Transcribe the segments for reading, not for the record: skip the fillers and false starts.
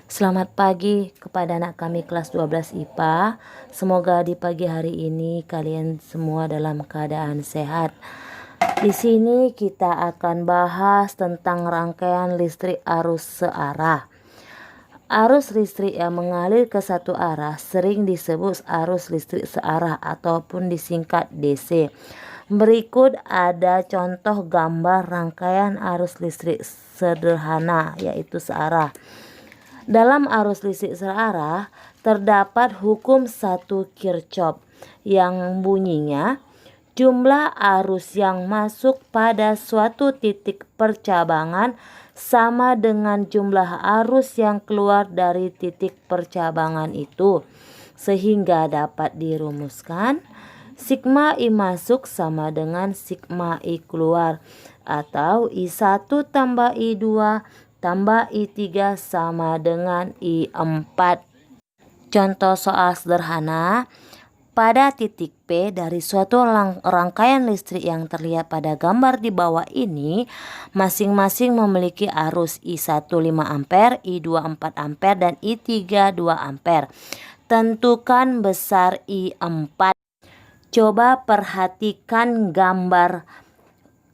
Selamat pagi kepada anak kami kelas 12 IPA. Semoga di pagi hari ini kalian semua dalam keadaan sehat. Di sini kita akan bahas tentang rangkaian listrik arus searah. Arus listrik yang mengalir ke satu arah sering disebut arus listrik searah ataupun disingkat DC. Berikut ada contoh gambar rangkaian arus listrik sederhana, yaitu searah. Dalam arus listrik searah terdapat hukum 1 Kirchhoff yang bunyinya jumlah arus yang masuk pada suatu titik percabangan sama dengan jumlah arus yang keluar dari titik percabangan itu, sehingga dapat dirumuskan sigma I masuk sama dengan sigma I keluar, atau I1 tambah I2 tambah I3 sama dengan I4. Contoh soal sederhana. Pada titik P dari suatu rangkaian listrik yang terlihat pada gambar di bawah ini, masing-masing memiliki arus I1 5 ampere, I2 4 ampere, dan I3 2 ampere. Tentukan besar I4. Coba perhatikan gambar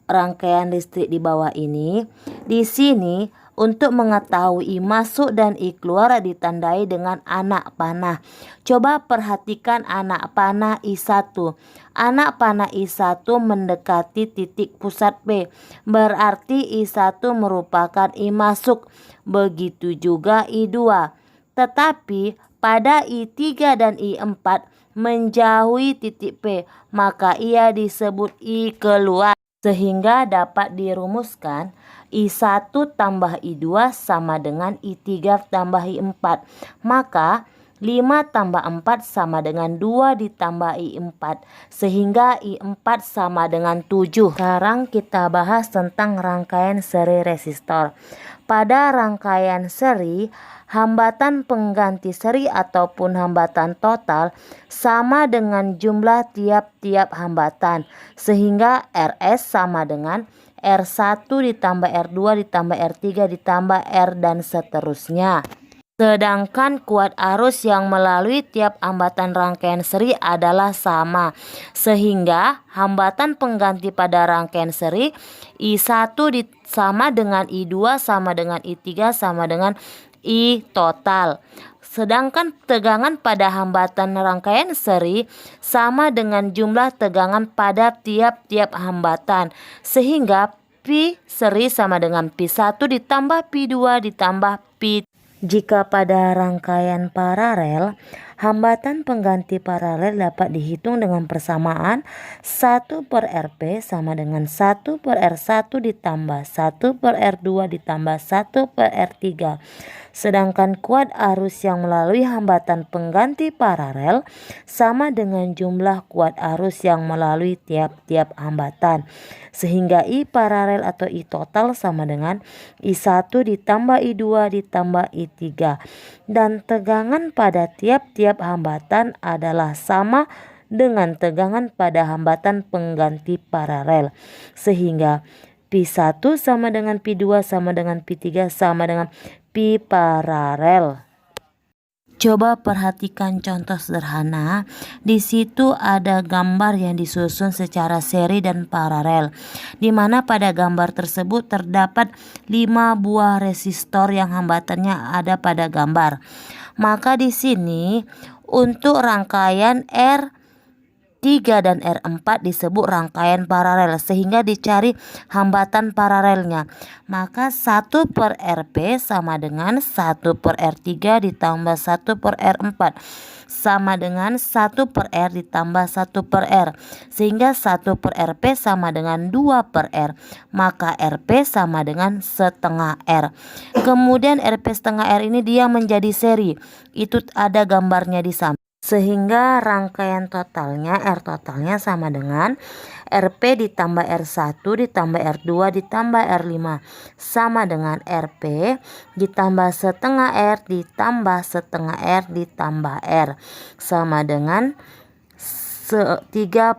rangkaian listrik di bawah ini. Di sini untuk mengetahui I masuk dan I keluar ditandai dengan anak panah. Coba perhatikan anak panah I1. Anak panah I1 mendekati titik pusat P. Berarti I1 merupakan I masuk. Begitu juga I2. Tetapi pada I3 dan I4 menjauhi titik P, maka ia disebut I keluar. Sehingga dapat dirumuskan I1 tambah I2 sama dengan I3 tambah I4. Maka 5 tambah 4 sama dengan 2 ditambah I4. Sehingga I4 sama dengan 7. Sekarang kita bahas tentang rangkaian seri resistor. Pada rangkaian seri, hambatan pengganti seri ataupun hambatan total sama dengan jumlah tiap-tiap hambatan, sehingga RS sama dengan R1 ditambah R2 ditambah R3 ditambah R dan seterusnya. Sedangkan kuat arus yang melalui tiap hambatan rangkaian seri adalah sama, sehingga hambatan pengganti pada rangkaian seri I1 sama dengan I2 sama dengan I3 sama dengan I total. Sedangkan tegangan pada hambatan rangkaian seri sama dengan jumlah tegangan pada tiap-tiap hambatan, sehingga P seri sama dengan P1 ditambah P2 ditambah P. Jika pada rangkaian paralel, hambatan pengganti paralel dapat dihitung dengan persamaan 1 per Rp sama dengan 1 per R1 ditambah 1 per R2 ditambah 1 per R3. Sedangkan kuat arus yang melalui hambatan pengganti paralel sama dengan jumlah kuat arus yang melalui tiap-tiap hambatan, sehingga I paralel atau I total sama dengan I1 ditambah I2 ditambah I3. Dan tegangan pada tiap-tiap hambatan adalah sama dengan tegangan pada hambatan pengganti paralel, sehingga P1 sama dengan P2 sama dengan P3 sama dengan P paralel. Coba perhatikan contoh sederhana. Di situ ada gambar yang disusun secara seri dan paralel, di mana pada gambar tersebut terdapat 5 buah resistor yang hambatannya ada pada gambar. Maka di sini untuk rangkaian R3 dan R4 disebut rangkaian paralel, sehingga dicari hambatan paralelnya. Maka 1 per Rp sama dengan 1 per R3 ditambah 1 per R4 sama dengan 1 per R ditambah 1 per R, sehingga 1 per Rp sama dengan 2 per R, maka Rp sama dengan setengah R. Kemudian Rp setengah R ini dia menjadi seri, itu ada gambarnya di samping. Sehingga rangkaian totalnya R totalnya sama dengan Rp ditambah R1 ditambah R2 ditambah R5 sama dengan Rp ditambah setengah R ditambah setengah R ditambah R sama dengan 3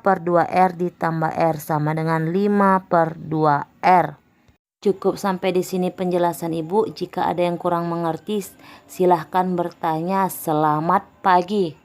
per 2R ditambah R sama dengan 5 per 2R. Cukup sampai di sini penjelasan Ibu. Jika ada yang kurang mengerti, silahkan bertanya. Selamat pagi.